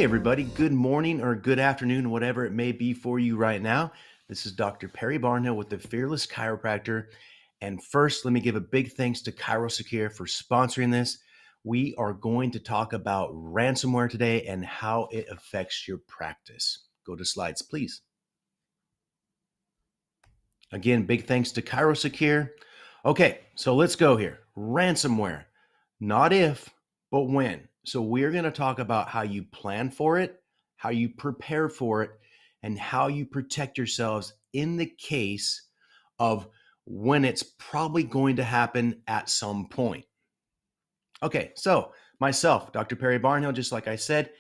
Hey everybody, good morning or good afternoon, whatever it may be for you right now. This is Dr. Perry Barnhill with the Fearless Chiropractor. And first, let me give a big thanks to ChiroSecure for sponsoring this. We are going to talk about ransomware today and how it affects your practice. Go to slides, please. Again, big thanks to ChiroSecure. Okay, so let's go here. Ransomware, not if, but when. So we're going to talk about how you plan for it, how you prepare for it, and how you protect yourselves in the case of when it's probably going to happen at some point. Okay, so myself, Dr. Perry Barnhill, just like I said,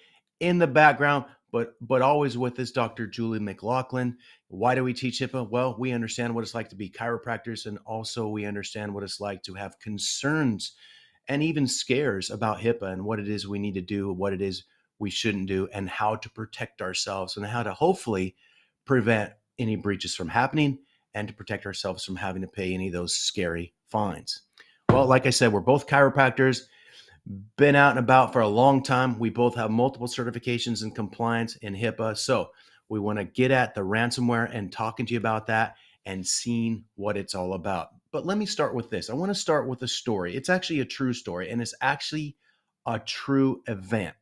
in the background, but always with this Dr. Julie McLaughlin. Why do we teach HIPAA? Well, we understand what it's like to be chiropractors, and also we understand what it's like to have concerns and even scares about HIPAA and what it is we need to do, what it is we shouldn't do, and how to protect ourselves and how to hopefully prevent any breaches from happening and to protect ourselves from having to pay any of those scary fines. Well, like I said, we're both chiropractors, been out and about for a long time. We both have multiple certifications in compliance in HIPAA. So we want to get at the ransomware and talking to you about that and seeing what it's all about. But let me start with this. I want to start with a story. It's actually a true story, and it's actually a true event.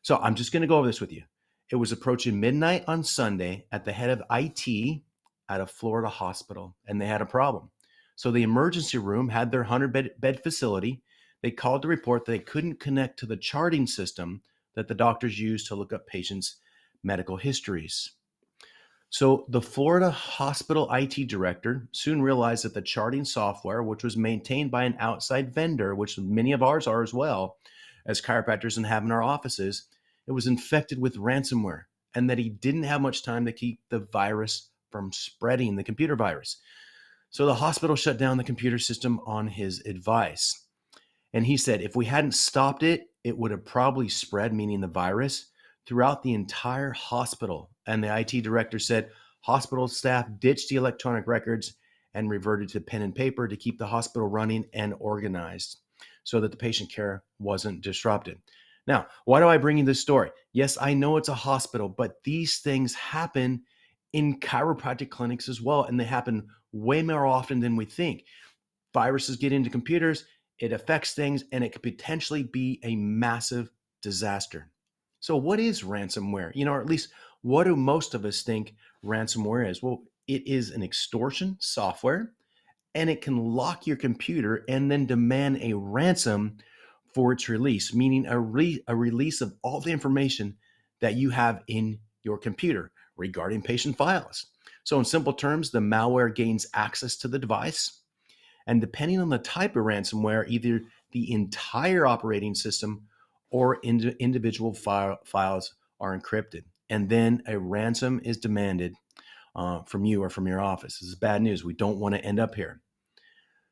So I'm just going to go over this with you. It was approaching midnight on Sunday at the head of IT at a Florida hospital, and they had a problem. So the emergency room had their 100-bed facility. They called to report that they couldn't connect to the charting system that the doctors use to look up patients' medical histories. So the Florida hospital IT director soon realized that the charting software, which was maintained by an outside vendor, which many of ours are as well, as chiropractors and have in our offices, it was infected with ransomware, and that he didn't have much time to keep the virus from spreading, the computer virus. So the hospital shut down the computer system on his advice. And he said if we hadn't stopped it, it would have probably spread, meaning the virus, throughout the entire hospital. And the IT director said hospital staff ditched the electronic records and reverted to pen and paper to keep the hospital running and organized so that the patient care wasn't disrupted. Now, why do I bring you this story? Yes, I know it's a hospital, but these things happen in chiropractic clinics as well, and they happen way more often than we think. Viruses get into computers, it affects things, and it could potentially be a massive disaster. So, what is ransomware? Or at least what do most of us think ransomware is? Well, it is an extortion software, and it can lock your computer and then demand a ransom for its release, meaning a release of all the information that you have in your computer regarding patient files. So, in simple terms, the malware gains access to the device, and depending on the type of ransomware, either the entire operating system or individual files are encrypted. And then a ransom is demanded from you or from your office. This is bad news. We don't want to end up here.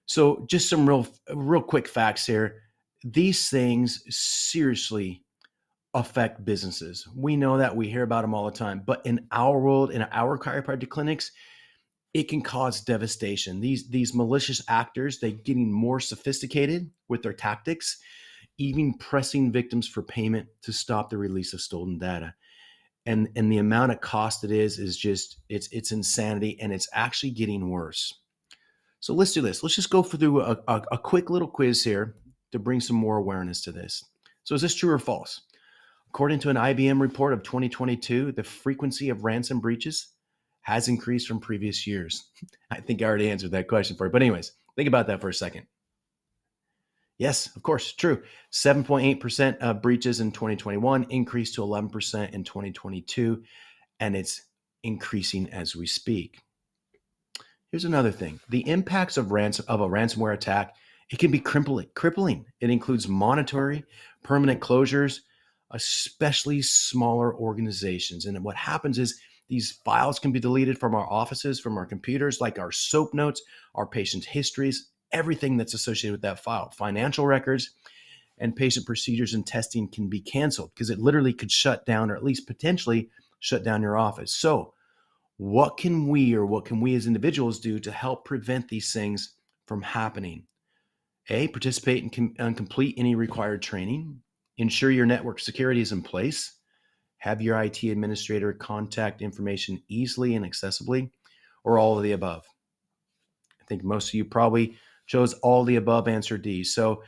So, just some real quick facts here. These things seriously affect businesses. We know that, we hear about them all the time. But in our world, in our chiropractic clinics, it can cause devastation. These malicious actors, they're getting more sophisticated with their tactics, even pressing victims for payment to stop the release of stolen data. And the amount of cost it is just it's insanity, and it's actually getting worse. So let's do this. Let's just go through a quick little quiz here to bring some more awareness to this. So is this true or false? According to an IBM report of 2022, the frequency of ransom breaches has increased from previous years. I think I already answered that question for you. But anyways, think about that for a second. Yes, of course, true. 7.8% of breaches in 2021 increased to 11% in 2022, and it's increasing as we speak. Here's another thing. The impacts of a ransomware attack, it can be crippling. It includes monetary, permanent closures, especially smaller organizations. And what happens is these files can be deleted from our offices, from our computers, like our SOAP notes, our patient histories, everything that's associated with that file. Financial records and patient procedures and testing can be canceled because it literally could shut down, or at least potentially shut down your office. So what can we as individuals do to help prevent these things from happening? A, participate and complete any required training. Ensure your network security is in place. have your IT administrator contact information easily and accessibly, or all of the above? I think most of you probably chose all the above, answer D. So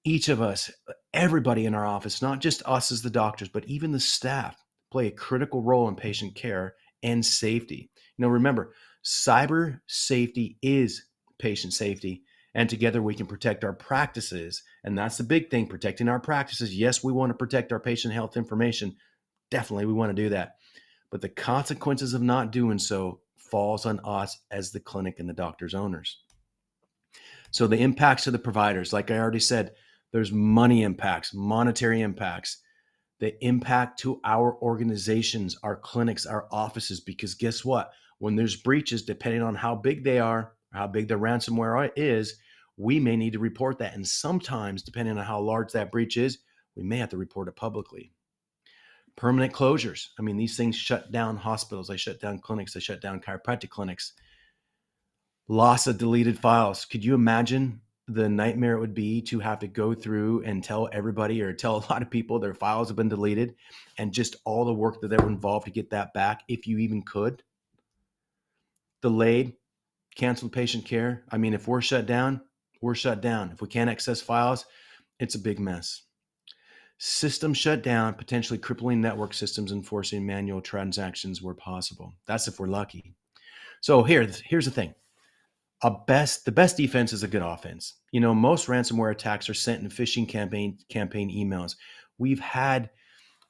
each of us, everybody in our office, not just us as the doctors, but even the staff, play a critical role in patient care and safety. Remember, cyber safety is patient safety, and together we can protect our practices. And that's the big thing, protecting our practices. Yes, we want to protect our patient health information. Definitely, we want to do that. But the consequences of not doing so falls on us as the clinic and the doctor's owners. So the impacts to the providers, like I already said, there's money impacts, monetary impacts, the impact to our organizations, our clinics, our offices, because guess what? When there's breaches, depending on how big they are, how big the ransomware is, we may need to report that. And sometimes, depending on how large that breach is, we may have to report it publicly. Permanent closures. I mean, these things shut down hospitals, they shut down clinics, they shut down chiropractic clinics. Loss of deleted files. Could you imagine the nightmare it would be to have to go through and tell everybody or tell a lot of people their files have been deleted, and just all the work that would involve to get that back, if you even could? Delayed, canceled patient care. I mean, if we're shut down, we're shut down. If we can't access files, it's a big mess. System shut down, potentially crippling network systems and forcing manual transactions where possible. That's if we're lucky. So here's the thing. The best defense is a good offense. Most ransomware attacks are sent in phishing campaign emails. We've had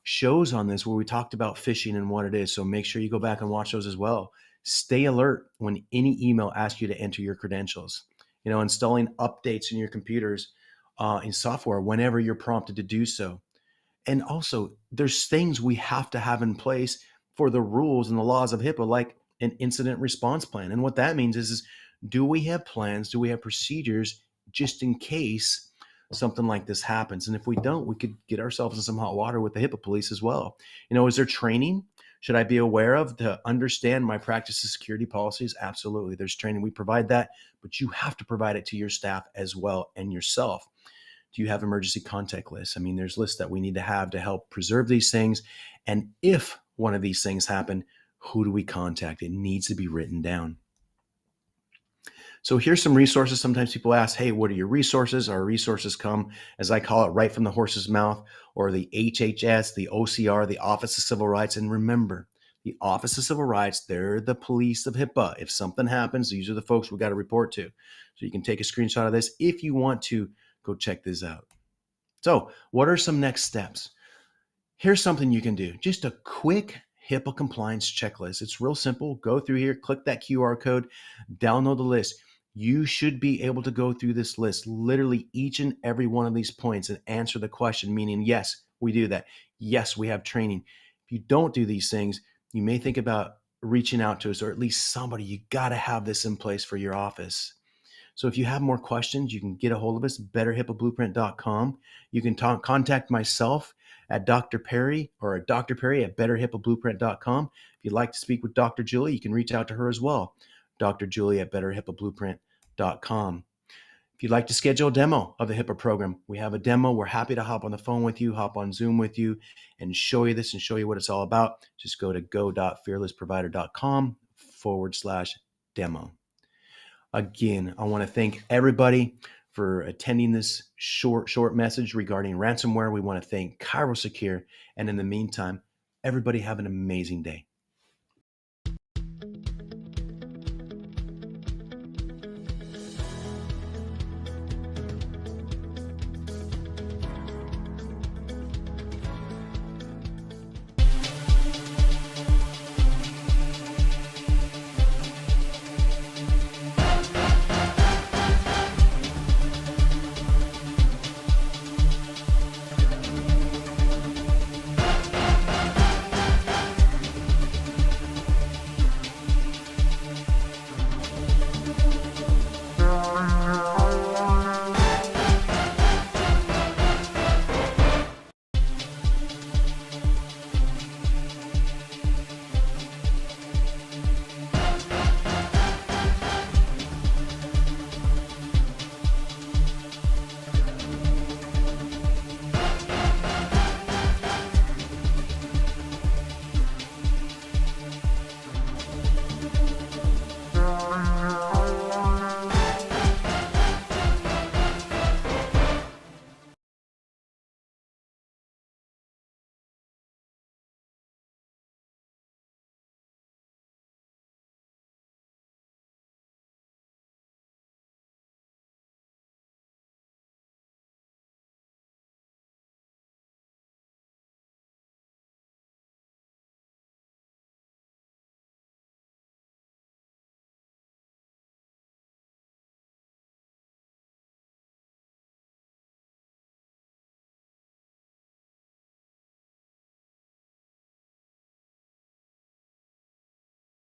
shows on this where we talked about phishing and what it is. So make sure you go back and watch those as well. Stay alert when any email asks you to enter your credentials. Installing updates in your computers, in software whenever you're prompted to do so. And also, there's things we have to have in place for the rules and the laws of HIPAA, like an incident response plan. And what that means is do we have plans? Do we have procedures just in case something like this happens? And if we don't, we could get ourselves in some hot water with the HIPAA police as well. Is there training? Should I be aware of to understand my practice's security policies? Absolutely. There's training. We provide that, but you have to provide it to your staff as well and yourself. Do you have emergency contact lists? I mean, there's lists that we need to have to help preserve these things. And if one of these things happen, who do we contact? It needs to be written down. So here's some resources. Sometimes people ask, hey, what are your resources? Our resources come, as I call it, right from the horse's mouth, or the HHS, the OCR, the Office of Civil Rights. And remember, the Office of Civil Rights, they're the police of HIPAA. If something happens, these are the folks we got to report to. So you can take a screenshot of this if you want to go check this out. So what are some next steps? Here's something you can do. Just a quick HIPAA compliance checklist. It's real simple. Go through here, click that QR code, download the list. You should be able to go through this list, literally each and every one of these points, and answer the question, meaning, yes, we do that. Yes, we have training. If you don't do these things, you may think about reaching out to us, or at least somebody. You got to have this in place for your office. So if you have more questions, you can get a hold of us, betterhipablueprint.com. You can contact myself at Dr. Perry, or at Dr. Perry at betterhipablueprint.com. If you'd like to speak with Dr. Julie, you can reach out to her as well, Dr. Julie at betterhipablueprint.com. If you'd like to schedule a demo of the HIPAA program, we have a demo. We're happy to hop on the phone with you, hop on Zoom with you, and show you this and show you what it's all about. Just go to go.fearlessprovider.com/demo. Again, I want to thank everybody for attending this short message regarding ransomware. We want to thank ChiroSecure. And in the meantime, everybody have an amazing day.